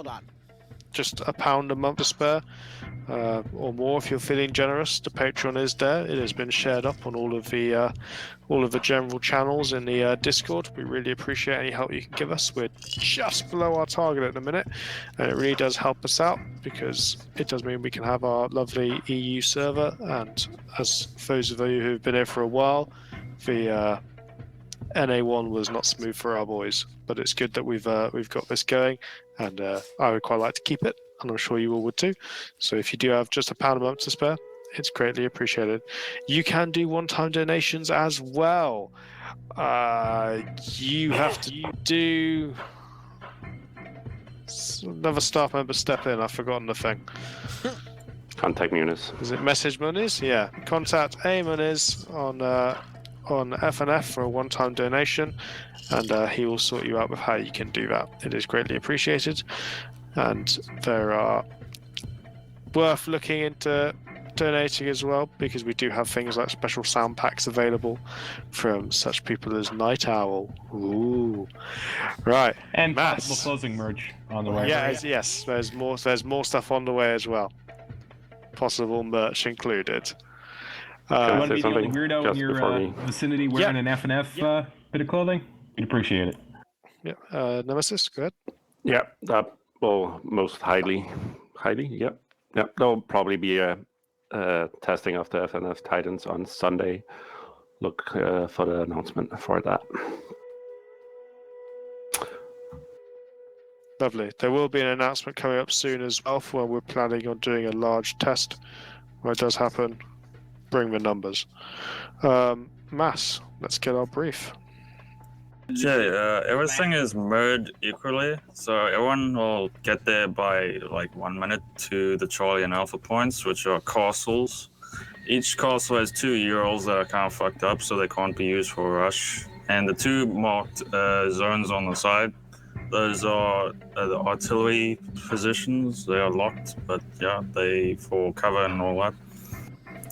Hold on. Just £1 a month to spare, or more if you're feeling generous. The Patreon is there. It has been shared up on all of the general channels in the Discord. We really appreciate any help you can give us. We're just below our target at the minute, and it really does help us out because it does mean we can have our lovely EU server. And as those of you who've been here for a while, the NA1 was not smooth for our boys, but it's good that we've got this going, and I would quite like to keep it, and I'm sure you all would too. So if you do have just £1 a month to spare, it's greatly appreciated. You can do one-time donations as well. You have to do another staff member step in. I've forgotten the thing. Contact Muniz. Is it message Muniz? Yeah. Contact A Muniz on FnF for a one-time donation, and he will sort you out with how you can do that. It is greatly appreciated, and there are worth looking into donating as well, because we do have things like special sound packs available from such people as Night Owl. Ooh, right. And Mass. possible closing merch on the way. Yeah, yes. There's more stuff on the way as well. Possible merch included. You want to be the only weirdo in your vicinity wearing an FnF bit of clothing? We'd appreciate it. Yeah, Nemesis, go ahead. Yeah, that will most highly, yep. There'll probably be a testing of the FnF Titans on Sunday. Look for the announcement for that. Lovely. There will be an announcement coming up soon as well for when we're planning on doing a large test. When it does happen, bring the numbers. Mass, let's get our brief. Okay, everything is merged equally, so everyone will get there by like 1 minute to the Charlie and Alpha points, which are castles. Each castle has 2 Urals that are kind of fucked up, so they can't be used for a rush. And the 2 marked zones on the side, those are the artillery positions. They are locked, but yeah, they for cover and all that.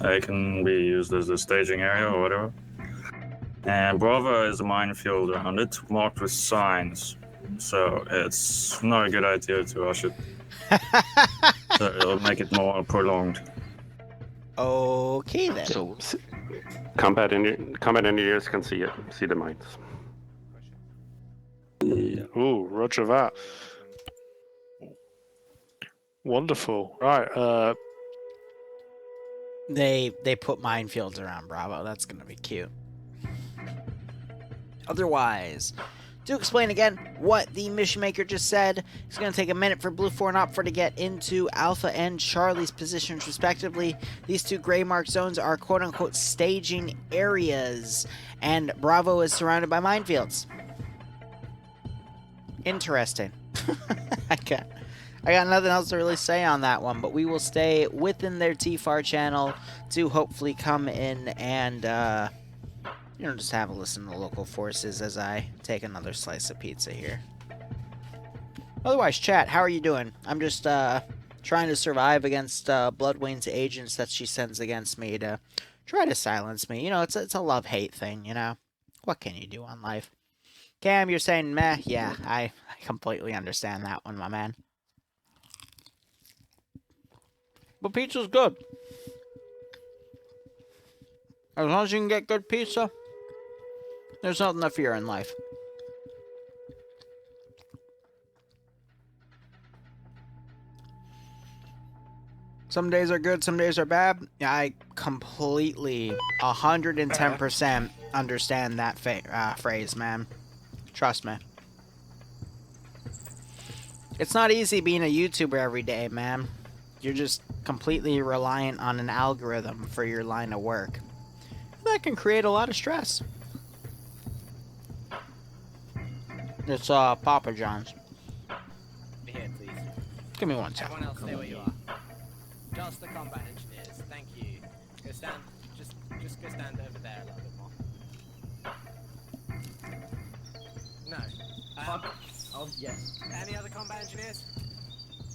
They can be used as a staging area or whatever. And Bravo is a minefield around it, marked with signs. So it's not a good idea to rush it. So it'll make it more prolonged. Okay then. So combat engineers can see the mines. Ooh, roger that. Wonderful. Right. They put minefields around Bravo. That's gonna be cute. Otherwise, to explain again what the mission maker just said, it's going to take a minute for BLUFOR and OPFOR to get into Alpha and Charlie's positions respectively. These 2 gray marked zones are quote-unquote staging areas, and Bravo is surrounded by minefields. Interesting. I got nothing else to really say on that one, but we will stay within their TFAR channel to hopefully come in and just have a listen to the local forces as I take another slice of pizza here. Otherwise, chat, how are you doing? I'm just trying to survive against Bloodwing's agents that she sends against me to try to silence me. You know, it's a love-hate thing, you know? What can you do on life? Cam, you're saying meh? Yeah, I completely understand that one, my man. But pizza's good. As long as you can get good pizza, there's nothing to fear in life. Some days are good, some days are bad. I completely, 110% understand that phrase, man. Trust me. It's not easy being a YouTuber every day, man. You're just completely reliant on an algorithm for your line of work. That can create a lot of stress. It's Papa John's. Be here, please. Give me one second. Everyone else, stay where you are. Just the combat engineers. Thank you. Go stand. Just go stand over there a little bit more. No. Oh yes. Any other combat engineers?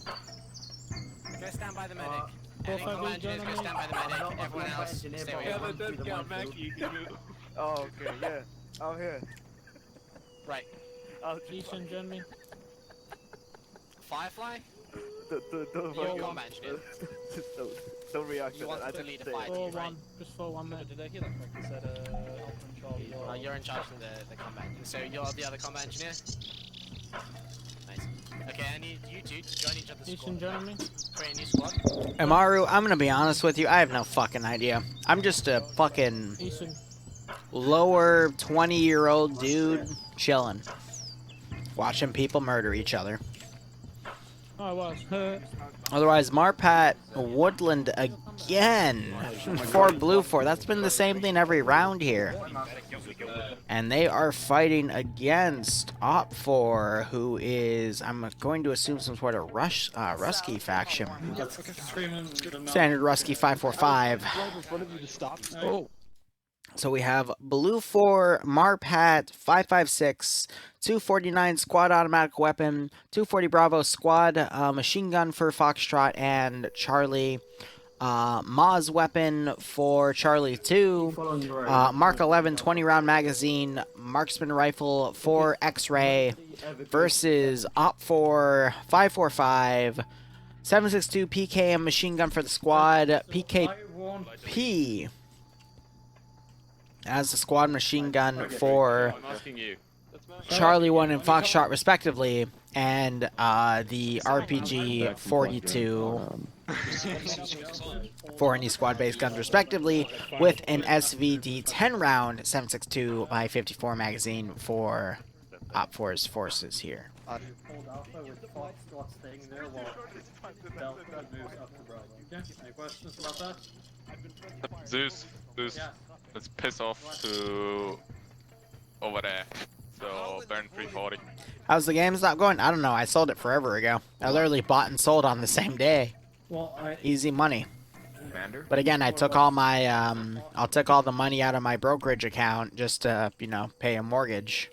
Go stand by the medic. Any combat engineers, go stand by the medic. Everyone else, stay where you are. Oh, okay, yeah. I'm here. Right. I'll Each and gentlemen. Firefly? Don't You're a combat engineer. don't react You to want that. I to lead a didn't fight, say. right? Just 4-1 there. Did I hear that correctly? You said Alpha and Charlie. You're in charge of the combat. So you're the other combat engineer? Nice. Okay, I need you two to join each other's You squad. can join me. Create a new squad. Amaru, I'm gonna be honest with you. I have no fucking idea. I'm just a fucking Eastern. lower 20-year-old dude chilling, watching people murder each other. Oh, I was. Otherwise, Marpat Woodland again for BLUFOR. That's been the same thing every round here. And they are fighting against OPFOR, who is, I'm going to assume, some sort of Rusky faction. Standard Rusky 545. Oh. So we have BLUFOR, Marpat, 556, 249 squad automatic weapon, 240 Bravo squad machine gun for Foxtrot and Charlie, Maz weapon for Charlie 2, Mark 11 20 round magazine, marksman rifle for X-ray versus OPFOR 545, 762 PKM machine gun for the squad, PKP as the squad machine gun for Charlie 1 and Foxtrot respectively, and the RPG 42 for any squad-based guns respectively, with an SVD 10 round 762 by 54 magazine for OPFOR's forces here. Any questions about that? Zeus, let's piss off to over there. So burn 340. How's the game's not going? I don't know. I sold it forever ago. I literally bought and sold on the same day. Well, Easy money. But again, I took all my I'll take all the money out of my brokerage account just to, you know, pay a mortgage,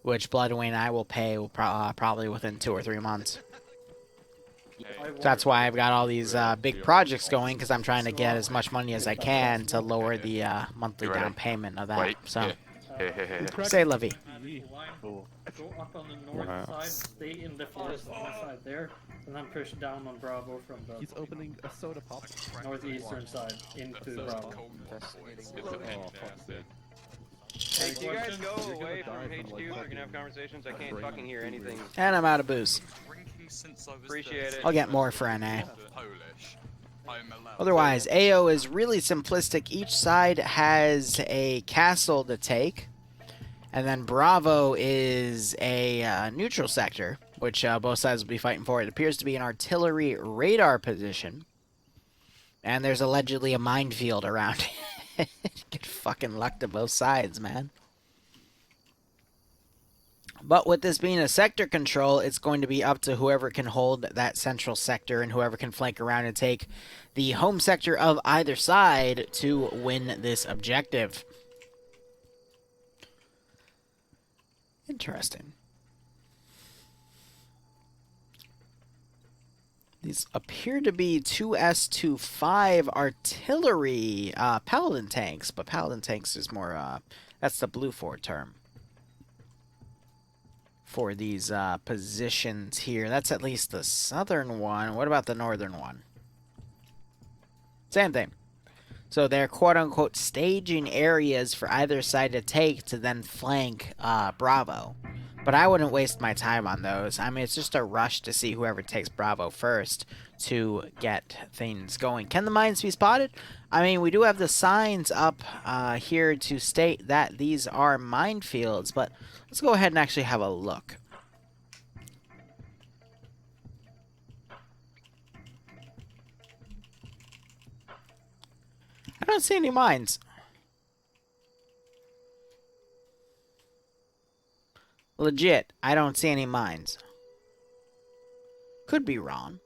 which Bloodwing and I will pay probably within 2 or 3 months. So that's why I've got all these big projects going, because I'm trying to get as much money as I can to lower the monthly down payment of that. Wait. So, Hey. say Levy. Go up on the north side, stay in the forest on the side there, and then push down on Bravo from the He's opening a soda pop. northeastern side into Bravo. Hey, can you guys go away from HQ so we can have conversations? I can't fucking hear anything. And I'm out of booze. Appreciate it. I'll get more for NA. Otherwise, AO is really simplistic. Each side has a castle to take. And then Bravo is a neutral sector, which both sides will be fighting for. It appears to be an artillery radar position. And there's allegedly a minefield around it. Get fucking luck to both sides, man. But with this being a sector control, it's going to be up to whoever can hold that central sector and whoever can flank around and take the home sector of either side to win this objective. Interesting. These appear to be 2S25 artillery paladin tanks, but paladin tanks is more, that's the BLUFOR term for these positions here. That's at least the southern one. What about the northern one? Same thing. So they're quote-unquote staging areas for either side to take to then flank Bravo. But I wouldn't waste my time on those. I mean, it's just a rush to see whoever takes Bravo first to get things going. Can the mines be spotted? I mean, we do have the signs up here to state that these are minefields, but let's go ahead and actually have a look. I don't see any mines. Legit, I don't see any mines. Could be wrong.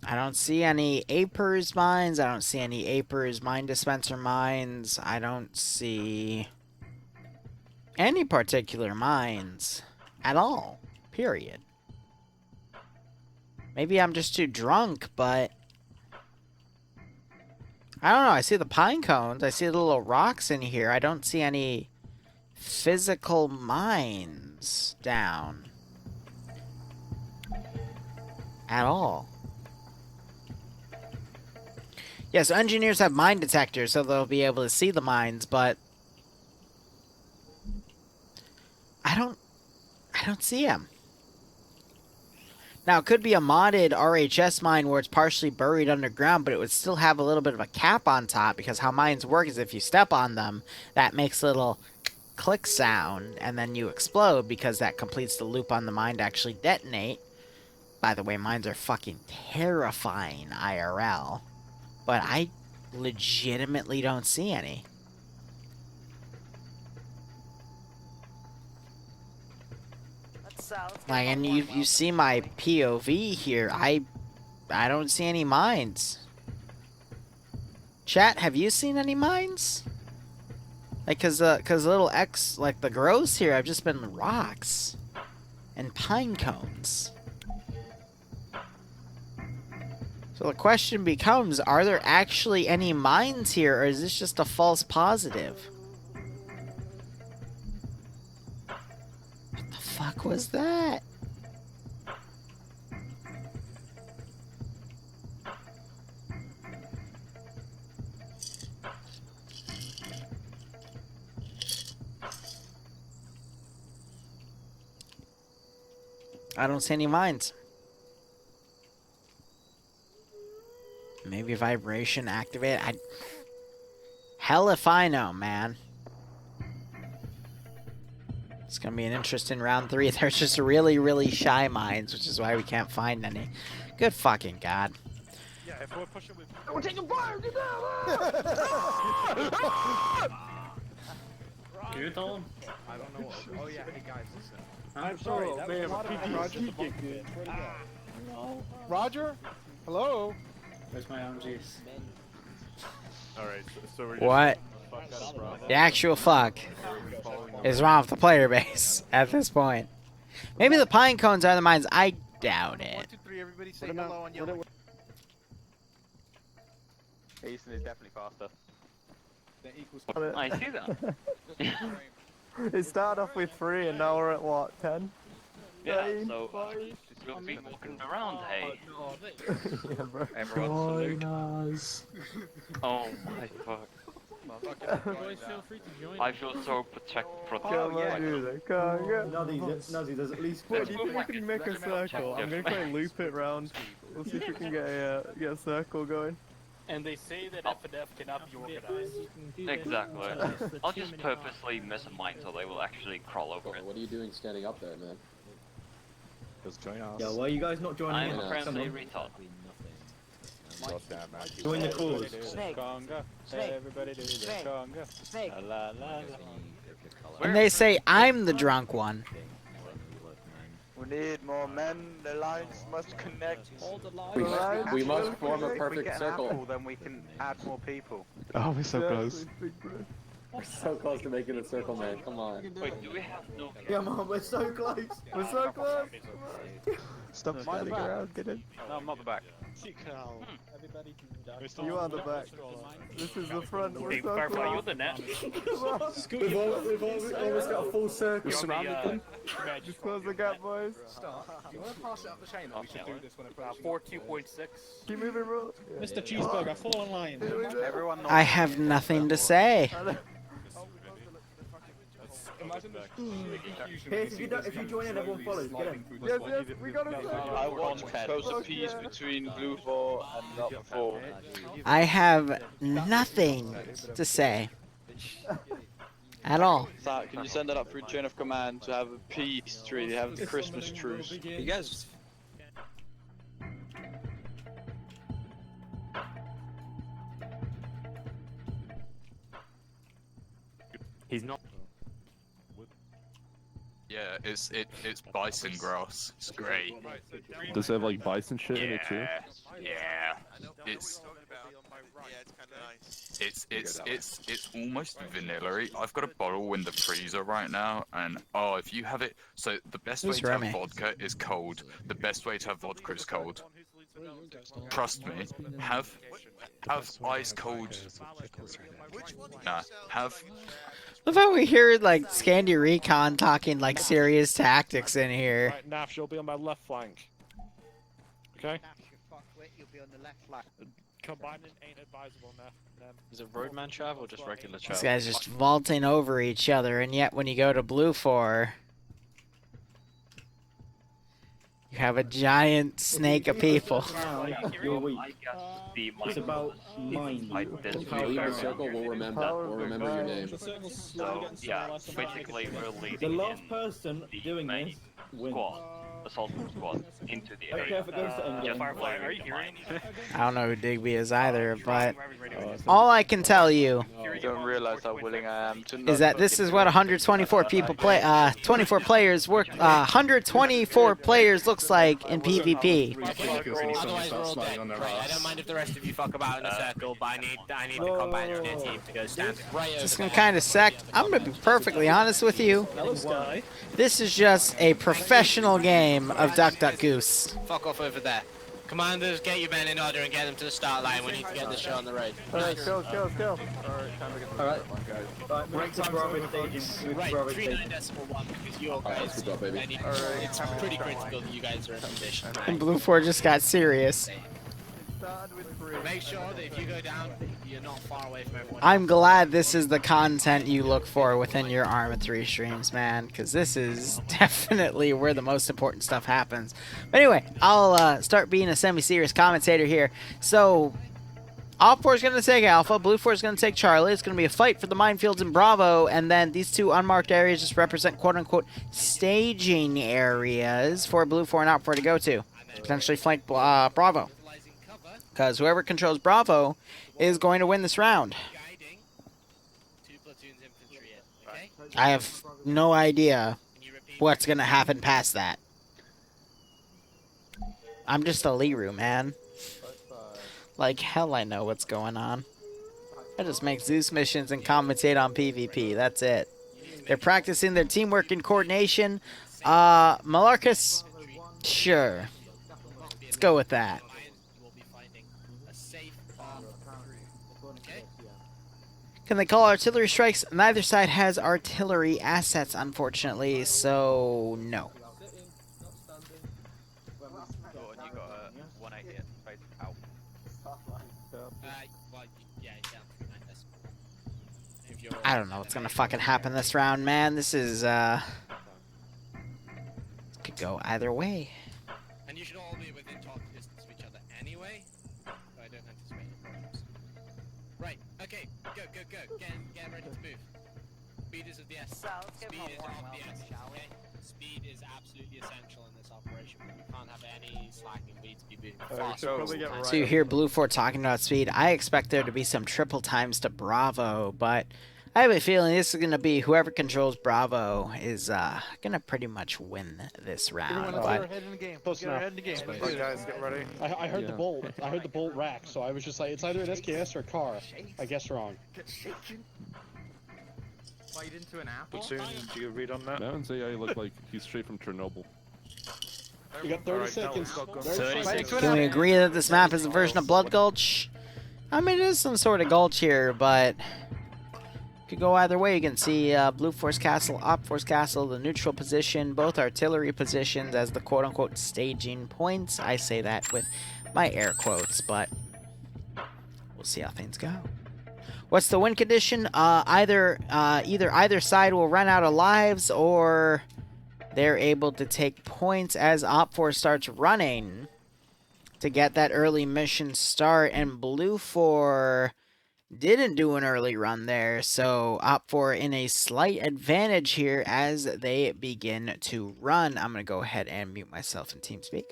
I don't see any Apers mines. I don't see any Apers mine dispenser mines. I don't see any particular mines at all. Period. Maybe I'm just too drunk, but I don't know. I see the pine cones. I see the little rocks in here. I don't see any physical mines down at all. Yeah, so engineers have mine detectors, so they'll be able to see the mines, but I don't see them. Now, it could be a modded RHS mine where it's partially buried underground, but it would still have a little bit of a cap on top, because how mines work is if you step on them, that makes a little click sound, and then you explode, because that completes the loop on the mine to actually detonate. By the way, mines are fucking terrifying IRL, but I legitimately don't see any. Like, and you see my POV here. I don't see any mines. Chat, have you seen any mines? Like, cause little X, like the grows here have just been rocks and pine cones. So the question becomes, are there actually any mines here, or is this just a false positive? What the fuck was that? I don't see any mines. Maybe vibration activate. Hell if I know, man. It's gonna be an interesting round 3. There's just really, really shy mines, which is why we can't find any. Good fucking god. Yeah, if we're pushing with... We're taking fire! Get down! You told him? I don't know what... Oh yeah, hey guys, listen. I'm sorry, that was not a Roger the Monk, dude. No. Roger? Hello? Where's my OMGs? Alright, so we're What the actual fuck is wrong with the player base at this point? Maybe the pine cones are the mines. I doubt it. 1, 2, 3, everybody say hello on yellow. Hasten is definitely faster. I see that. It started off with 3 and now we're at what, 10? Yeah, so we'll be walking around, hey. Yeah, bro. Everyone salute. Oh my fuck. I feel so protected. Come on, dude. Come on, Nuzzy, there's at least... What do you think we can make a circle? I'm gonna try and loop it round. We'll see if we can get a circle going. And they say that FnF cannot be organized. Exactly. I'll just purposely miss a mine so they will actually crawl over it. What are you doing standing up there, man? Just join us. Yeah, why are you guys not joining I'm in? a friendly retard. Join the cause. Snake. Everybody do the conga. Snake. La la la. And they say I'm the drunk one. We need more men. The lines must connect. We must form a perfect circle. Then we can add more people. Oh, we're so close. We're so close to making a circle, man. Come on. Wait, do we have no... Yeah, man, we're so close. We're so close. Stop standing around, get in. No, I'm not the back. Everybody You are the back. This is the front. We're so Firefly, you're close. the net. We've almost got a full circle. You're surrounded them. Just close the gap, boys. You want to pass it up the chain? We should do this when approaching. 4.2.6. Keep moving, bro. Mr. Cheeseburger, fall in line. Everyone. I have nothing to say. Imagine the Hey, if you join in, everyone follows. Get in. Yes, we got a circle. I want to close a peace between BLUFOR and OPFOR. I have nothing to say at all. Can you send that up through chain of command to have a peace treaty, have the Christmas truce? You guys. He's not. Yeah, it's bison grass. It's great. Does it have like bison shit in it too? Yeah. It's almost vanilla-y. I've got a bottle in the freezer right now, and oh, if you have it, so the best way Who's to have Remy? vodka is cold. The best way to have vodka is cold. Trust me. Have ice cold. Nah. Have. Love how we hear like Scandi Recon talking like serious tactics in here. Right, Naf, you'll be on my left flank. Okay. You'll be on the left flank. Combining ain't advisable, Naf. Is it roadman chav or just regular chav? These guys just vaulting over each other, and yet when you go to BLUFOR, you have a giant snake of people. You're weak. It's about mine. Power in the circle will remember your name. So yeah, basically we're leading The last person doing this wins. squad, assault squad, into the area. Okay, if it goes to end. Firefly, are you hearing? I don't know who Digby is either, but all I can tell you You don't realize how willing I am to is that this is what 124 people play. 24 players work. 124 players looks like in PvP. Otherwise, we're all dead. Right, I don't mind if the rest of you fuck about in a circle, but I need the combat engineer team to go stand right over Just gonna kind of sect. I'm gonna be perfectly honest with you. This is just a professional game of Duck Duck Goose. Fuck off over there. Commanders, get your men in order and get them to the start line. We need to get this show on the road. Alright, kill. Alright, time to get the Alright. guys. Right, to Bravo staging. Right, 39.1 because you guys. It's pretty critical that you guys are in position. And BLUFOR just got serious. Make sure that if you go down, you're not far away from everyone. I'm glad this is the content you look for within your Arma 3 streams, man, because this is definitely where the most important stuff happens. But anyway, I'll start being a semi-serious commentator here. So, OPFOR is going to take Alpha, BLUFOR is going to take Charlie. It's going to be a fight for the minefields in Bravo, and then these two unmarked areas just represent quote-unquote staging areas for BLUFOR and OPFOR to go to. Potentially flank Bravo. Because whoever controls Bravo is going to win this round. I have no idea what's going to happen past that. I'm just a Liru, man. Like, hell I know what's going on. I just make Zeus missions and commentate on PvP. That's it. They're practicing their teamwork and coordination. Malarcus? Sure. Let's go with that. Can they call artillery strikes? Neither side has artillery assets, unfortunately, so no. I don't know what's gonna fucking happen this round, man. This is, could go either way. And you should all be within talking distance of each other anyway. So I don't anticipate any problems. Right, okay, go. Get ready to move. Speed is of the essence. Speed is of the essence, okay? Speed is absolutely essential in this operation. We can't have any slacking. We need to be moving fast. So you hear BLUFOR talking about speed. I expect there to be some triple times to Bravo, but I have a feeling this is going to be whoever controls Bravo is going to pretty much win this round. But Close enough. Guys, get ready. I heard the bolt. I heard the bolt rack, so I was just like, it's either an SKS or a car. I guess wrong. Bite into an apple? Platoon, do you read on that? That one's AI look like he's straight from Chernobyl. You got 30 seconds. 30 seconds. Can we agree that this map is a version of Blood Gulch? I mean, it is some sort of gulch here, but could go either way. You can see BLUFOR's castle, OPFOR's castle, the neutral position, both artillery positions as the quote-unquote staging points. I say that with my air quotes, but we'll see how things go. What's the win condition? Either side will run out of lives, or they're able to take points as OPFOR starts running to get that early mission start, and BLUFOR didn't do an early run there, so OPFOR in a slight advantage here as they begin to run. I'm going to go ahead and mute myself in TeamSpeak.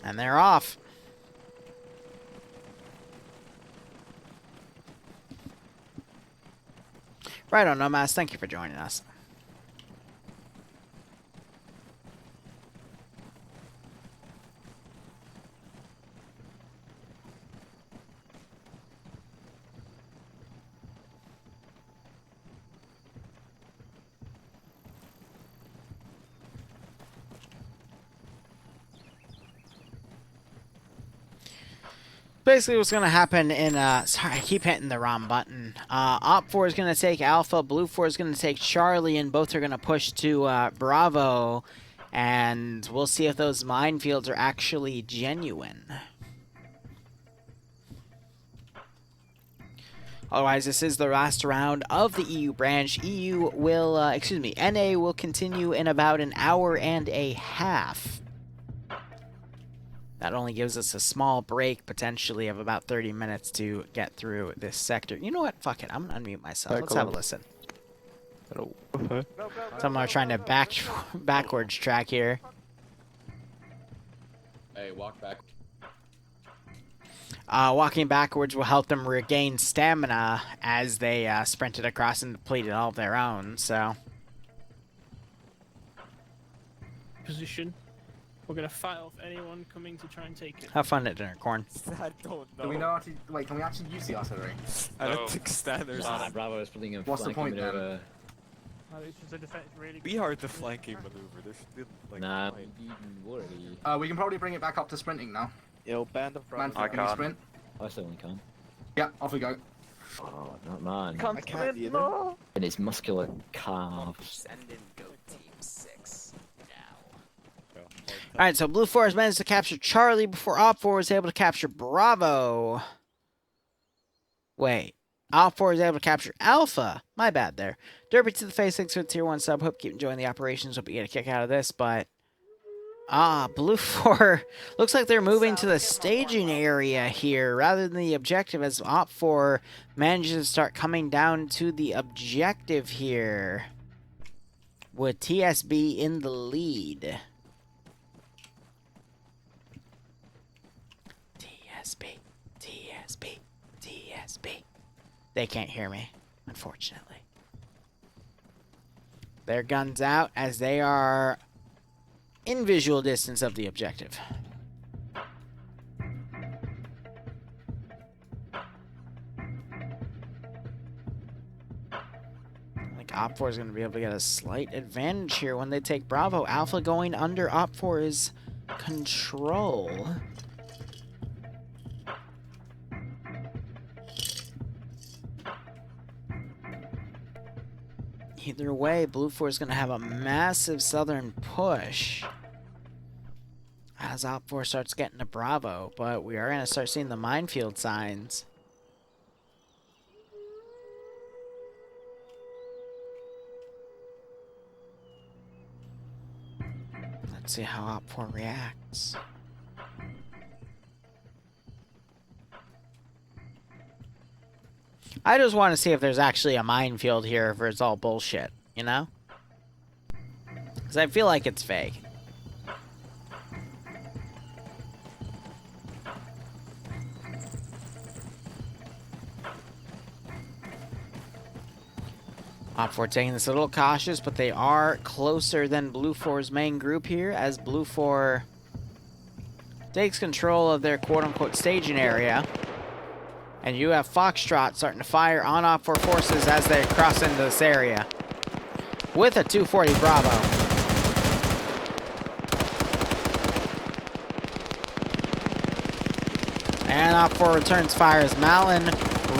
And they're off. Right on, Nomads. Thank you for joining us. Basically what's going to happen in, sorry, I keep hitting the wrong button. OPFOR is going to take Alpha, BLUFOR is going to take Charlie, and both are going to push to Bravo, and we'll see if those minefields are actually genuine. Otherwise, this is the last round of the EU branch. EU will, NA will continue in about an hour and a half. That only gives us a small break, potentially, of about 30 minutes to get through this sector. You know what? Fuck it. I'm going to unmute myself. Let's have a listen. Hello. Someone trying to backwards track here. Hey, walk back. Walking backwards will help them regain stamina as they sprinted across and depleted all of their own, so... Position. We're gonna fight off anyone coming to try and take it. Have fun at dinner, Corn. I don't know. Do we know how to, wait, can we actually use the artillery? I don't think standards. Nah, Bravo is putting in What's the point then? It's just a defense really Be hard to flanking maneuver. There's still like. Nah, we can probably bring it back up to sprinting now. Yo, band of Bravo. Man, can we sprint? I certainly can. Yeah, off we go. Oh, not mine. I can't either. And his muscular calves. Send in go Team 6 now. Alright, so BLUFOR has managed to capture Charlie before OPFOR was able to capture Bravo. Wait. OPFOR is able to capture Alpha. My bad there. Derby to the face, thanks for the tier 1 sub. Hope you keep enjoying the operations. Hope you get a kick out of this, but... BLUFOR looks like they're moving to the staging area here rather than the objective as OPFOR manages to start coming down to the objective here with TSB in the lead. TSB. They can't hear me, unfortunately. Their guns out as they are in visual distance of the objective. I think OPFOR is going to be able to get a slight advantage here when they take Bravo. Alpha going under OPFOR's control. Either way, BLUFOR is going to have a massive southern push as OPFOR starts getting to Bravo, but we are going to start seeing the minefield signs. Let's see how OPFOR reacts. I just want to see if there's actually a minefield here, if it's all bullshit, you know? Because I feel like it's fake. OPFOR taking this a little cautious, but they are closer than BLUFOR's main group here, as BLUFOR takes control of their quote-unquote staging area. And you have Foxtrot starting to fire on OPFOR forces as they cross into this area. With a 240 Bravo. And OPFOR returns fire as Malin,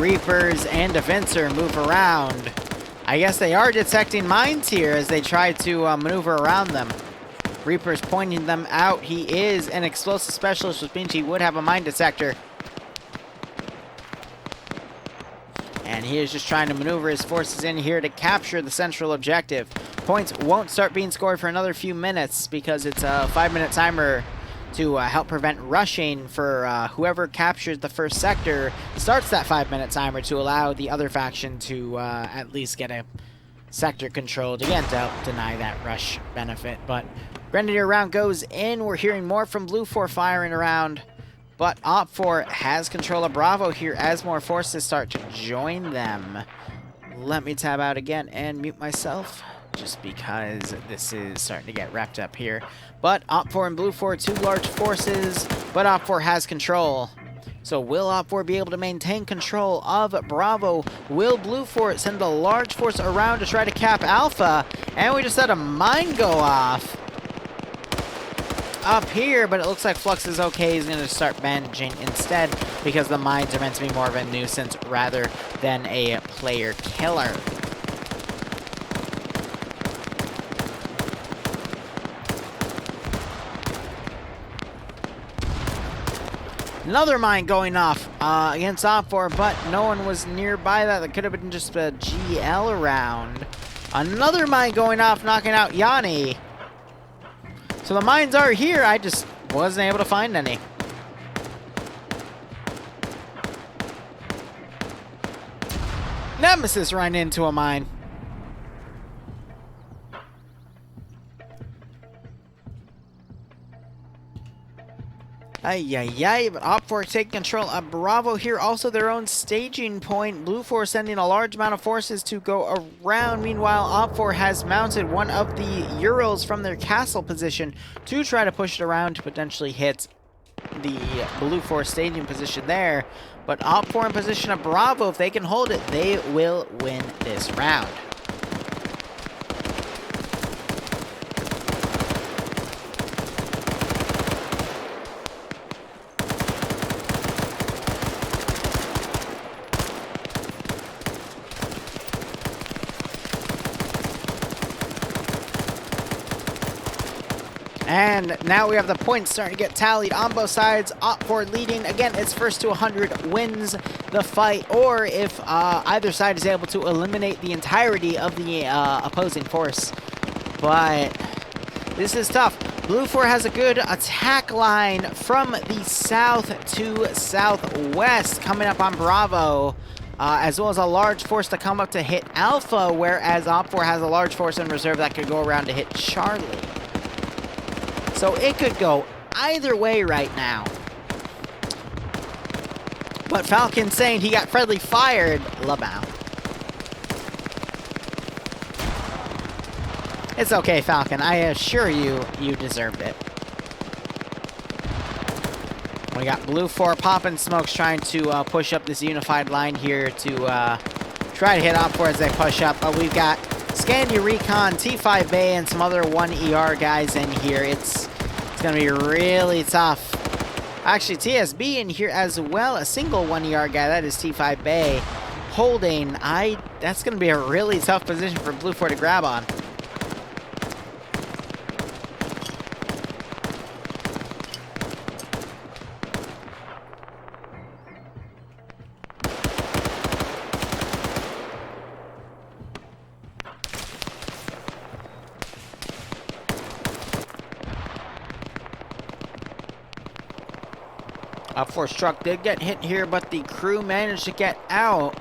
Reapers, and Defensor move around. I guess they are detecting mines here as they try to maneuver around them. Reaper's pointing them out. He is an explosive specialist, which means he would have a mine detector. And he is just trying to maneuver his forces in here to capture the central objective. Points won't start being scored for another few minutes because it's a 5-minute timer to help prevent rushing for whoever captures the first sector. Starts that 5-minute timer to allow the other faction to at least get a sector controlled. Again, to help deny that rush benefit. But Grenadier round goes in. We're hearing more from BLUFOR firing around. But OPFOR has control of Bravo here as more forces start to join them. Let me tab out again and mute myself, just because this is starting to get wrapped up here. But OPFOR and BLUFOR, two large forces, but OPFOR has control. So will OPFOR be able to maintain control of Bravo? Will BLUFOR send a large force around to try to cap Alpha? And we just had a mine go off. up here, but it looks like Flux is okay. He's going to start bandaging instead because the mines are meant to be more of a nuisance rather than a player killer. Another mine going off against OPFOR, but no one was nearby that. That could have been just a GL round. Another mine going off, knocking out Yanni. So the mines are here, I just wasn't able to find any. Nemesis ran into a mine. Ay, but OPFOR taking control of Bravo here. Also their own staging point. BLUFOR sending a large amount of forces to go around. Meanwhile, OPFOR has mounted one of the Euros from their castle position to try to push it around to potentially hit the BLUFOR staging position there. But OPFOR in position of Bravo, if they can hold it, they will win this round. And now we have the points starting to get tallied on both sides. OPFOR leading. Again, it's first to 100 wins the fight. Or if either side is able to eliminate the entirety of the opposing force. But this is tough. BLUFOR has a good attack line from the south to southwest coming up on Bravo. As well as a large force to come up to hit Alpha. Whereas OPFOR has a large force in reserve that could go around to hit Charlie. So it could go either way right now. But Falcon saying he got friendly fired. Labau. It's okay, Falcon. I assure you, you deserved it. We got BLUFOR popping smokes trying to push up this unified line here to try to hit OPFOR as they push up. But we've got Scandia Recon, T5 Bay, and some other 1ER guys in here. It's going to be really tough. Actually, TSB in here as well. A single 1ER guy. That is T5 Bay. Holding. That's going to be a really tough position for BLUFOR to grab on. OPFOR's truck did get hit here, but the crew managed to get out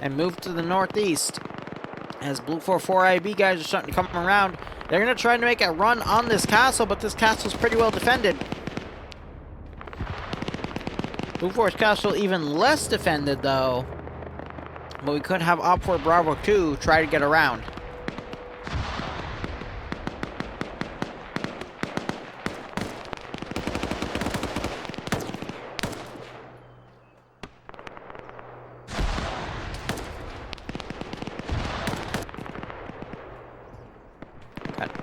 and move to the northeast. As BLUFOR 4IB guys are starting to come around, they're going to try to make a run on this castle, but this castle's pretty well defended. BLUFOR's castle even less defended, though. But we could have OPFOR Bravo 2 try to get around.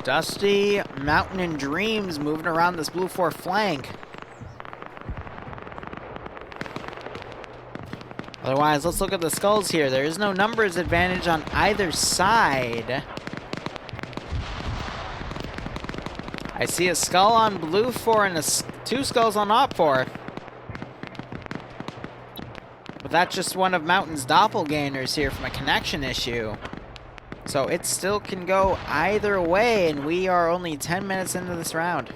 Dusty, Mountain, and Dreams moving around this BLUFOR flank. Otherwise, let's look at the skulls here. There is no numbers advantage on either side. I see a skull on BLUFOR and two skulls on OPFOR. But that's just one of Mountain's doppelgangers here from a connection issue. So it still can go either way, and we are only 10 minutes into this round.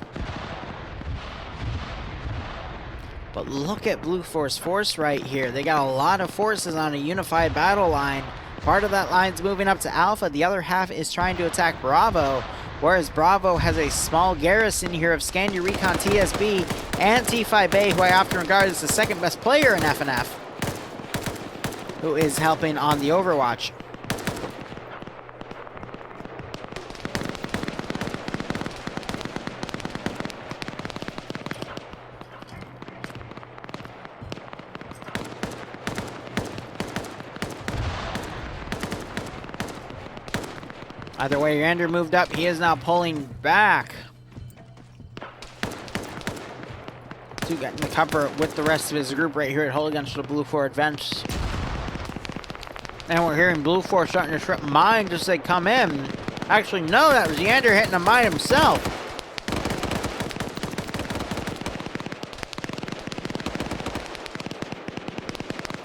But look at BLUFOR's force right here. They got a lot of forces on a unified battle line. Part of that line's moving up to Alpha. The other half is trying to attack Bravo. Whereas Bravo has a small garrison here of Scandia Recon, TSB, and T5 Bay, who I often regard as the second best player in FnF, who is helping on the Overwatch. Either way, Yander moved up. He is now pulling back. 2 getting the cover with the rest of his group right here at Hull against the BLUFOR advance. And we're hearing BLUFOR starting to trip mines as they come in. Actually, no, that was Yander hitting a mine himself.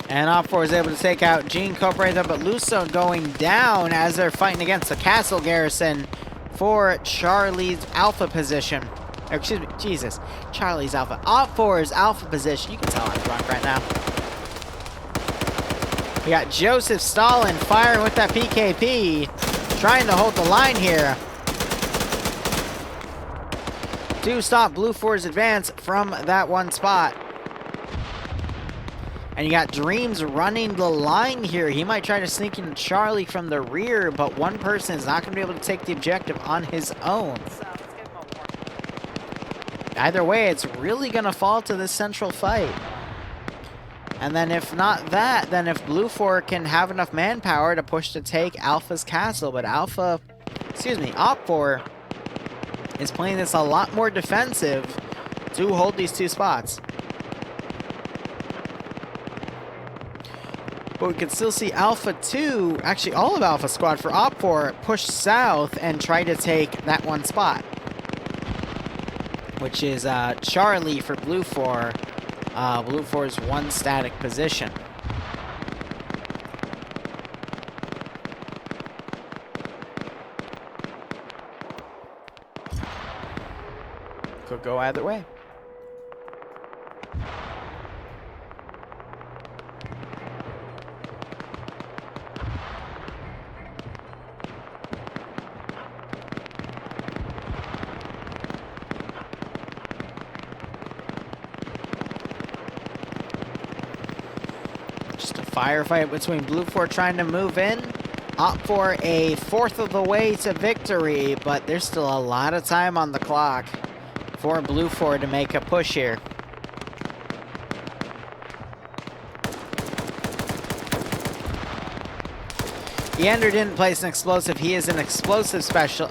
And OPFOR is able to take out Gene Cope right there, but Luso going down as they're fighting against the castle garrison for Charlie's alpha position. Or, excuse me, Jesus. Charlie's alpha. OPFOR's alpha position. You can tell I'm drunk right now. We got Joseph Stalin firing with that PKP, trying to hold the line here to stop BLUFOR's advance from that one spot. And you got Dreams running the line here. He might try to sneak in Charlie from the rear, but one person is not going to be able to take the objective on his own. Either way, it's really going to fall to this central fight. And then if not that, then if BLUFOR can have enough manpower to push to take Alpha's castle, but OPFOR is playing this a lot more defensive to hold these 2 spots. But we can still see Alpha 2, actually all of Alpha Squad for OPFOR, push south and try to take that one spot. Which is Charlie for BLUFOR. BLUFOR's one static position. Could go either way. Firefight between BLUFOR trying to move in. OPFOR a 4th of the way to victory, but there's still a lot of time on the clock for BLUFOR to make a push here. Yander didn't place an explosive. He is an explosive special,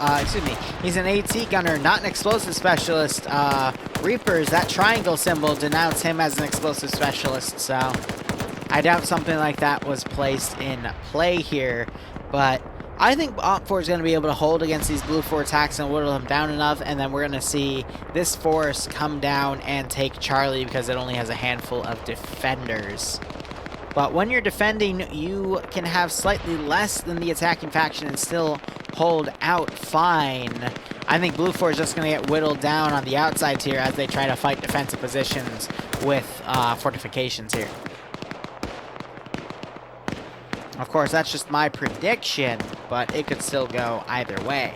he's an AT gunner, not an explosive specialist. Reapers, that triangle symbol denotes him as an explosive specialist, so I doubt something like that was placed in play here, but I think OPFOR is going to be able to hold against these BLUFOR attacks and whittle them down enough, and then we're going to see this force come down and take Charlie because it only has a handful of defenders. But when you're defending, you can have slightly less than the attacking faction and still hold out fine. I think BLUFOR is just going to get whittled down on the outsides here as they try to fight defensive positions with fortifications here. Of course, that's just my prediction, but it could still go either way.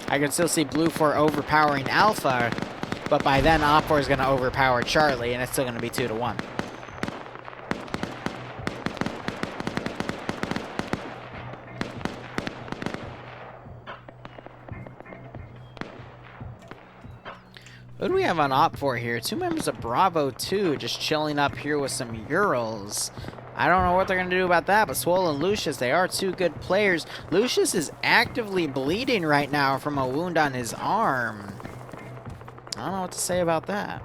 I could still see BLUFOR overpowering Alpha, but by then OPFOR is going to overpower Charlie, and it's still going to be 2-1. Who do we have on OPFOR here? 2 members of Bravo 2 just chilling up here with some Urals. I don't know what they're going to do about that, but Swole and Lucius, they are 2 good players. Lucius is actively bleeding right now from a wound on his arm. I don't know what to say about that.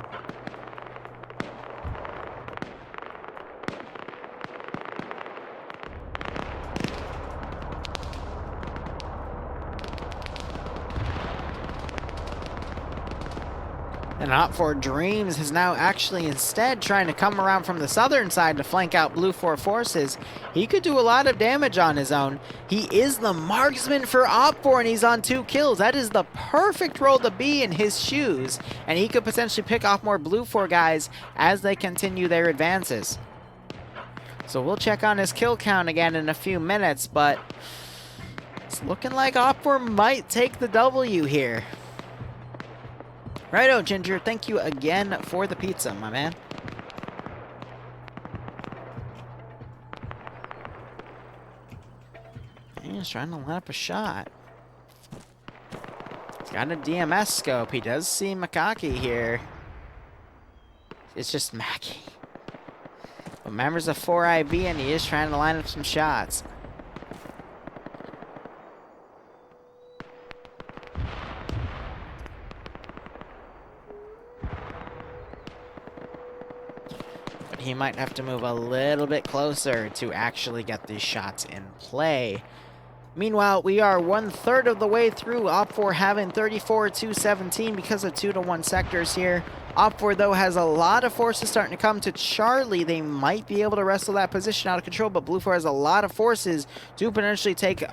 And OPFOR Dreams is now actually instead trying to come around from the southern side to flank out BLUFOR forces. He could do a lot of damage on his own. He is the marksman for OPFOR and he's on 2 kills. That is the perfect role to be in his shoes. And he could potentially pick off more BLUFOR guys as they continue their advances. So we'll check on his kill count again in a few minutes, but it's looking like OPFOR might take the W here. Righto, Ginger, thank you again for the pizza, my man. He's trying to line up a shot. He's got a DMS scope. He does see Makaki here. It's just Mackie. But members of 4IB, and he is trying to line up some shots. he might have to move a little bit closer to actually get these shots in play. Meanwhile, we are 1/3 of the way through. OPFOR having 34-17 because of 2-1 sectors here. OPFOR, though, has a lot of forces starting to come to Charlie. They might be able to wrestle that position out of control, but BLUFOR has a lot of forces to potentially take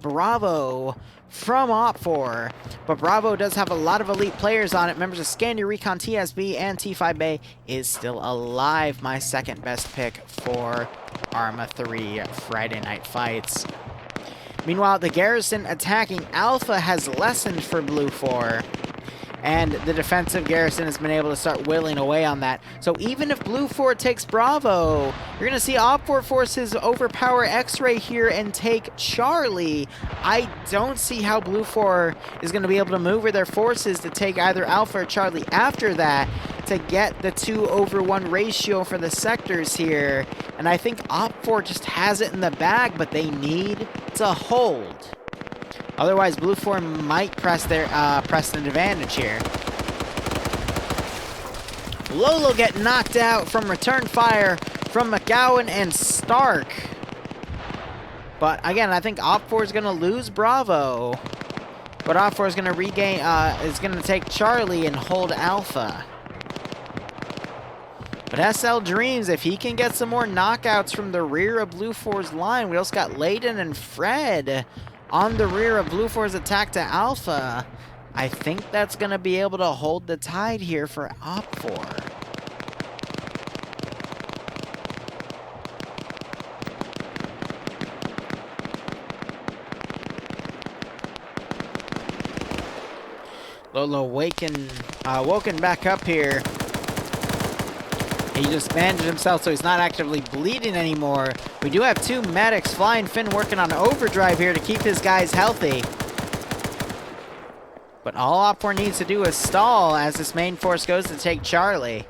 Bravo from OPFOR. But Bravo does have a lot of elite players on it. Members of Scandia, Recon, TSB, and T5 Bay is still alive. My second best pick for Arma 3 Friday Night Fights. Meanwhile, the garrison attacking Alpha has lessened for BLUFOR, and the defensive garrison has been able to start whittling away on that. So even if BLUFOR takes Bravo, you're going to see OPFOR forces overpower X-Ray here and take Charlie. I don't see how BLUFOR is going to be able to maneuver their forces to take either Alpha or Charlie after that to get the 2-over-1 ratio for the sectors here. And I think OPFOR just has it in the bag, but they need to hold. Otherwise, BLUFOR might press an advantage here. Lolo get knocked out from return fire from McGowan and Stark. But again, I think OPFOR is going to lose Bravo. But OPFOR is going to regain, is going to take Charlie and hold Alpha. But SL Dreams, if he can get some more knockouts from the rear of BLUFOR's line, we also got Layden and Fred on the rear of BLUFOR's attack to Alpha. I think that's going to be able to hold the tide here for OPFOR. Lolo woken back up here. He just bandaged himself so he's not actively bleeding anymore. We do have 2 medics. Flying Finn working on overdrive here to keep his guys healthy. But all OPFOR needs to do is stall as this main force goes to take Charlie.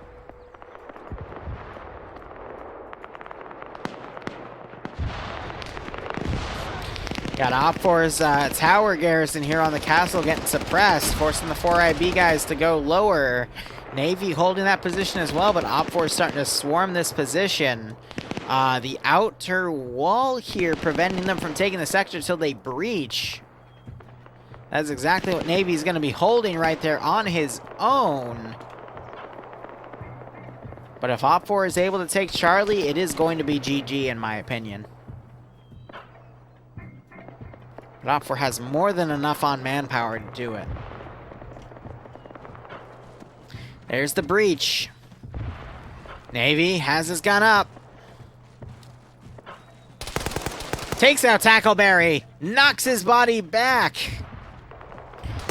Got OPFOR's tower garrison here on the castle getting suppressed, forcing the 4IB guys to go lower. Navy holding that position as well, but OPFOR is starting to swarm this position. The outer wall here preventing them from taking the sector until they breach. That's exactly what Navy's going to be holding right there on his own. But if OPFOR is able to take Charlie, it is going to be GG in my opinion. But OPFOR has more than enough on manpower to do it. There's the breach. Navy has his gun up. Takes out Tackleberry. Knocks his body back.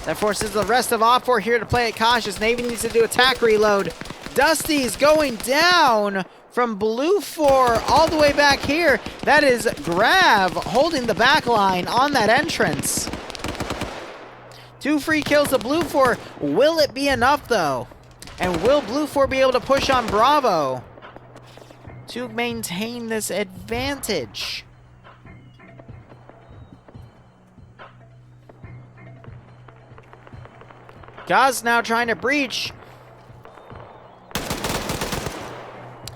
That forces the rest of OPFOR here to play it cautious. Navy needs to do attack reload. Dusty's going down from BLUFOR all the way back here. That is Grav holding the back line on that entrance. 2 free kills to BLUFOR. Will it be enough though? And will BLUFOR be able to push on Bravo to maintain this advantage? Gaz now trying to breach.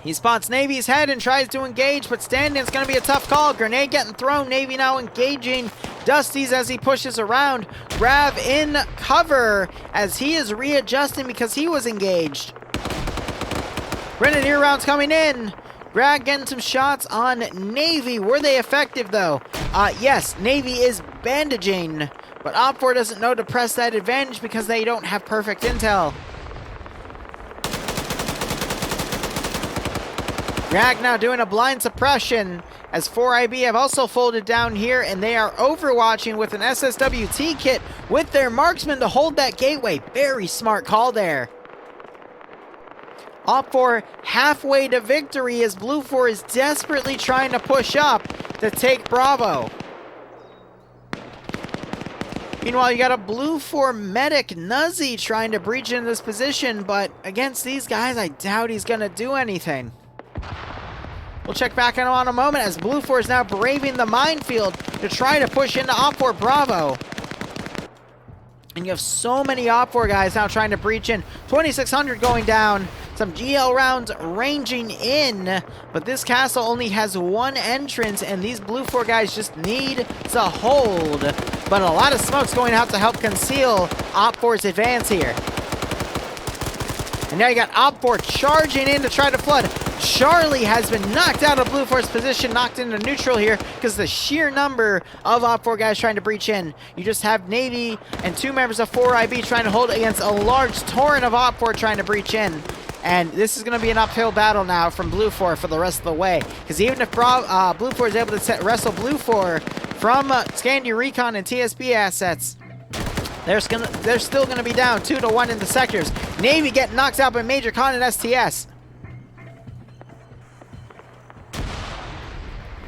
He spots Navy's head and tries to engage, but standing is going to be a tough call. Grenade getting thrown. Navy now engaging Dusty's as he pushes around. Grav in cover as he is readjusting because he was engaged. Grenadier rounds coming in. Grag getting some shots on Navy. Were they effective though? Yes, Navy is bandaging, but OPFOR doesn't know to press that advantage because they don't have perfect intel. Grag now doing a blind suppression as 4IB have also folded down here, and they are overwatching with an SSWT kit with their marksman to hold that gateway. Very smart call there. OPFOR halfway to victory as BLUFOR is desperately trying to push up to take Bravo. Meanwhile, you got a BLUFOR medic, Nuzzy, trying to breach into this position, but against these guys, I doubt he's going to do anything. We'll check back on him in a moment as BLUFOR is now braving the minefield to try to push into OPFOR Bravo. And you have so many OPFOR guys now trying to breach in. 2600 going down. Some GL rounds ranging in, but this castle only has one entrance, and these BLUFOR guys just need to hold. But a lot of smoke's going out to help conceal OPFOR's advance here. And now you got OPFOR charging in to try to flood. Charlie has been knocked out of BLUFOR's position, knocked into neutral here because the sheer number of OPFOR guys trying to breach in. You just have Navy and 2 members of 4IB trying to hold against a large torrent of OPFOR trying to breach in. And this is going to be an uphill battle now from BLUFOR for the rest of the way. Because even if BLUFOR is able to wrestle BLUFOR from Scandia Recon and TSB assets, they're still going to be down 2-1 in the sectors. Navy getting knocked out by Major Con and STS.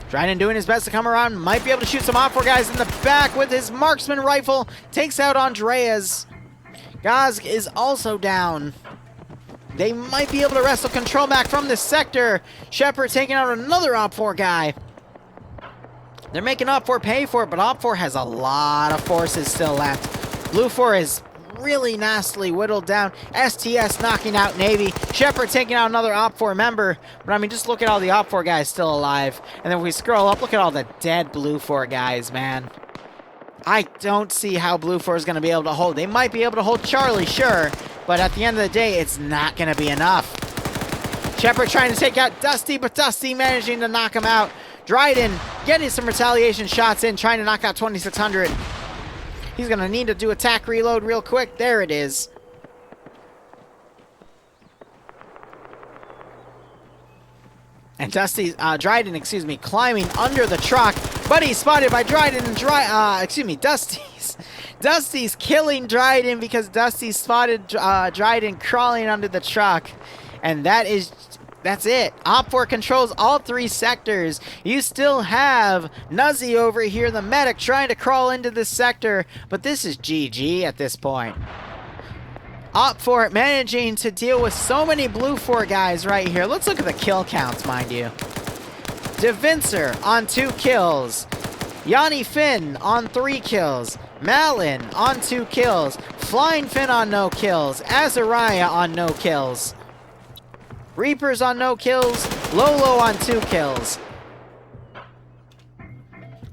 Dryden doing his best to come around. Might be able to shoot some OPFOR guys in the back with his marksman rifle. Takes out Andreas. Gaz is also down. They might be able to wrestle control back from this sector. Shepard taking out another OPFOR guy. They're making OPFOR pay for it, but OPFOR has a lot of forces still left. BLUFOR is really nastily whittled down. STS knocking out Navy. Shepard taking out another OPFOR member. But I mean, just look at all the OPFOR guys still alive. And then if we scroll up, look at all the dead BLUFOR guys, man. I don't see how BLUFOR is going to be able to hold. They might be able to hold Charlie, sure. But at the end of the day, it's not going to be enough. Shepard trying to take out Dusty, but Dusty managing to knock him out. Dryden getting some retaliation shots in, trying to knock out 2600. He's going to need to do attack reload real quick. There it is. And Dusty's, Dryden, excuse me, climbing under the truck. But he's spotted by Dryden and Dusty's killing Dryden because Dusty spotted Dryden crawling under the truck. And that's it. OPFOR controls all 3 sectors. You still have Nuzzy over here, the medic, trying to crawl into this sector. But this is GG at this point. OPFOR managing to deal with so many BLUFOR guys right here. Let's look at the kill counts, mind you. DeVincer on 2 kills. Yanni Finn on 3 kills. Malin on 2 kills. Flying Finn on no kills. Azariah on no kills. Reapers on no kills. Lolo on 2 kills.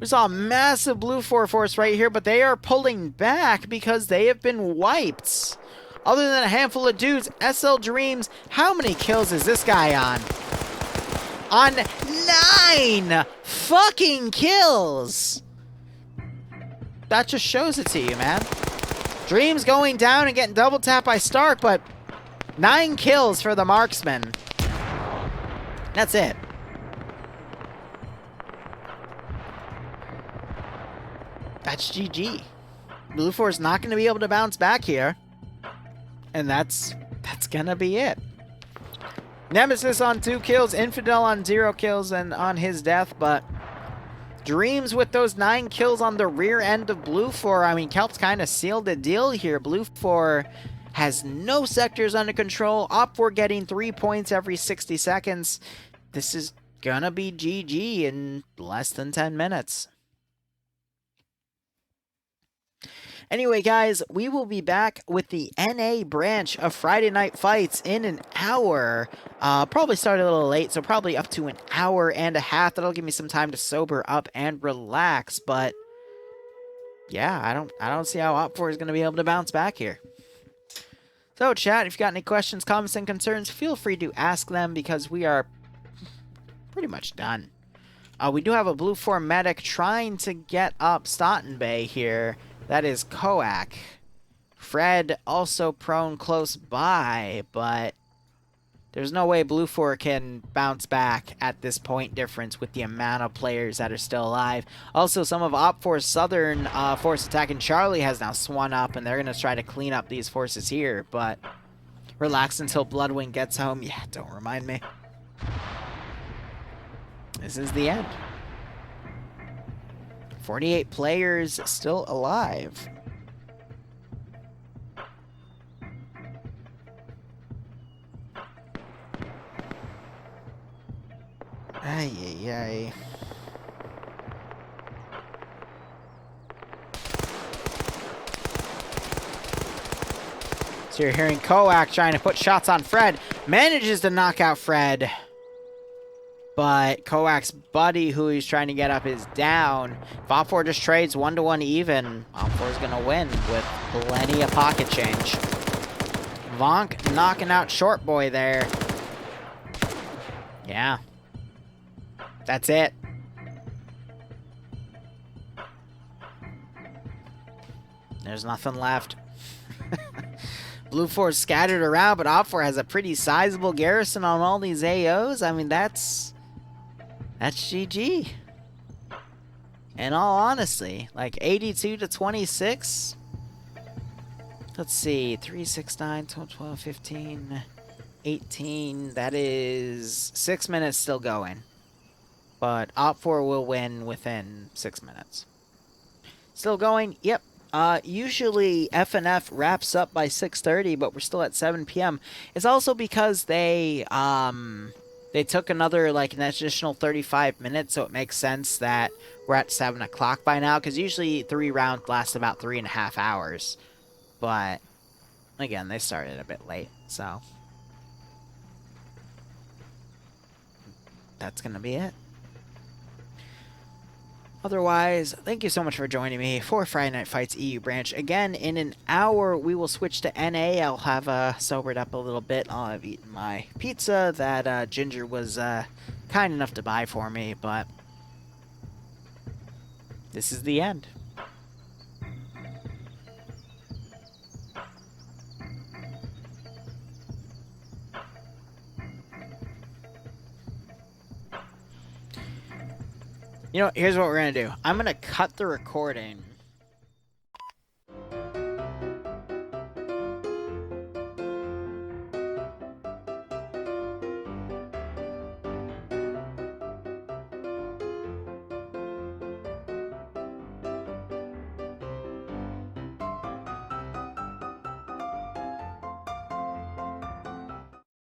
We saw a massive BLUFOR force right here, but they are pulling back because they have been wiped. Other than a handful of dudes, SL Dreams, how many kills is this guy on? On 9 fucking kills! That just shows it to you, man. Dreams going down and getting double tapped by Stark, but 9 kills for the marksman. That's it. That's GG. BLUFOR is not going to be able to bounce back here. And that's gonna be it. Nemesis on 2 kills, Infidel on 0 kills and on his death, but Dreams with those 9 kills on the rear end of BLUFOR. I mean, Kelp's kind of sealed the deal here. BLUFOR has no sectors under control. OPFOR getting 3 points every 60 seconds. This is gonna be GG in less than 10 minutes. Anyway, guys, we will be back with the NA branch of Friday Night Fights in an hour. Probably start a little late, so probably up to an hour and a half. That'll give me some time to sober up and relax. But yeah, I don't see how OPFOR is going to be able to bounce back here. So, chat, if you've got any questions, comments, and concerns, feel free to ask them because we are pretty much done. We do have a BLUFOR medic trying to get up Staunton Bay here. That is Koak. Fred also prone close by, but there's no way BLUFOR can bounce back at this point difference with the amount of players that are still alive. Also, some of OPFOR's southern force attacking Charlie has now swung up, and they're going to try to clean up these forces here, but relax until Bloodwing gets home. Yeah, don't remind me. This is the end. 48 players still alive. Ay, ay, ay. So you're hearing Koak trying to put shots on Fred. Manages to knock out Fred. But Koak's buddy, who he's trying to get up, is down. If OPFOR just trades 1-to-1 even, OPFOR is going to win with plenty of pocket change. Vonk knocking out Short Boy there. Yeah. That's it. There's nothing left. BLUFOR scattered around, but OPFOR has a pretty sizable garrison on all these AOs. I mean, that's GG. In all honesty, like 82 to 26. Let's see, 3, 6, 9, 12, 12, 15, 18. That is 6 minutes still going. But OPFOR will win within 6 minutes. Still going? Yep. Usually FnF wraps up by 6:30, but we're still at 7 p.m. It's also because they took another, like, an additional 35 minutes, so it makes sense that we're at 7 o'clock by now, because usually 3 rounds last about 3.5 hours. But, again, they started a bit late, so that's going to be it. Otherwise, thank you so much for joining me for Friday Night Fights EU branch. Again, in an hour, we will switch to NA. I'll have sobered up a little bit. I'll have eaten my pizza that Ginger was kind enough to buy for me, but this is the end. You know, here's what we're going to do. I'm going to cut the recording